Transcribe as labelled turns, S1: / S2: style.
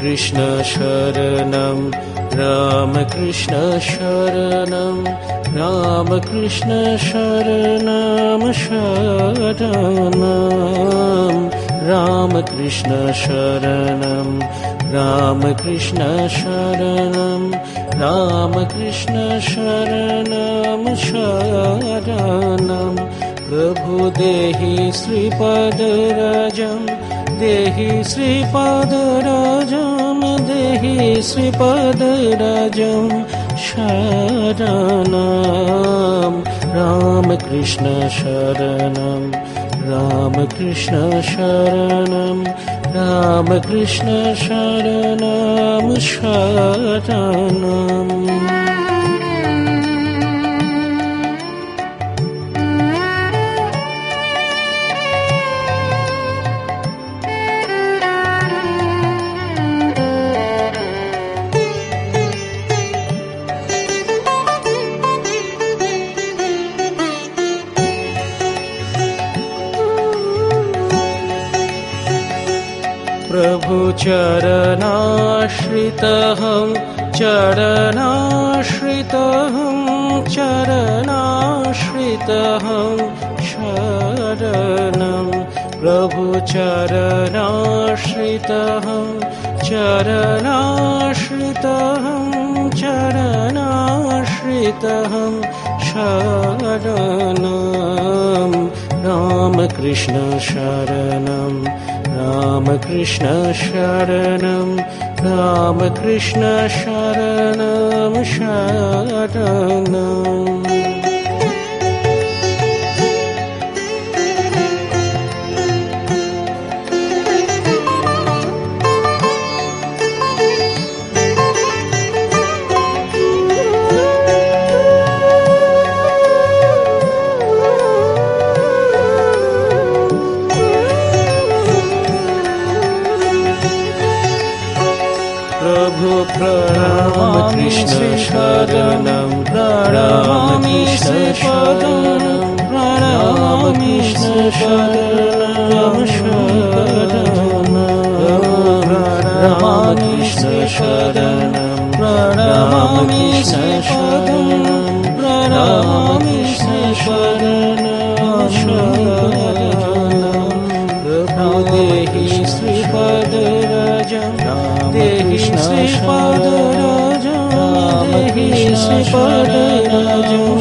S1: कृष्ण शरणं रामकृष्ण शरणं रामकृष्ण शरणं शरणं रामकृष्ण शरणं रामकृष्ण शरणं रामकृष्ण शरणं शरणं प्रभु देहि श्रीपदराजं देहि श्रीपदराजं देहि श्रीपदराजं शरणं रामकृष्ण शरणं रामकृष्ण शरणं रामकृष्ण शरणं शरणं प्रभु चरणाश्रितहं चरणाश्रितहं चरणाश्रितहं शरणं प्रभु चरणाश्रितहं चरणाश्रितहं चरणाश्रितहं शरणं रामकृष्ण शरणं रामकृष्ण शरणं रामकृष्ण शरणं शरणं प्रभु प्रणाम कृष्ण शरणं प्रणामि शरणं प्रणामि शरणं प्रणामि शरणं प्रणामि शरणं प्रणामि शरणं प्रभु देहि श्रीपदराजं देहि श्रीपदराजं देहि श्रीपदराजं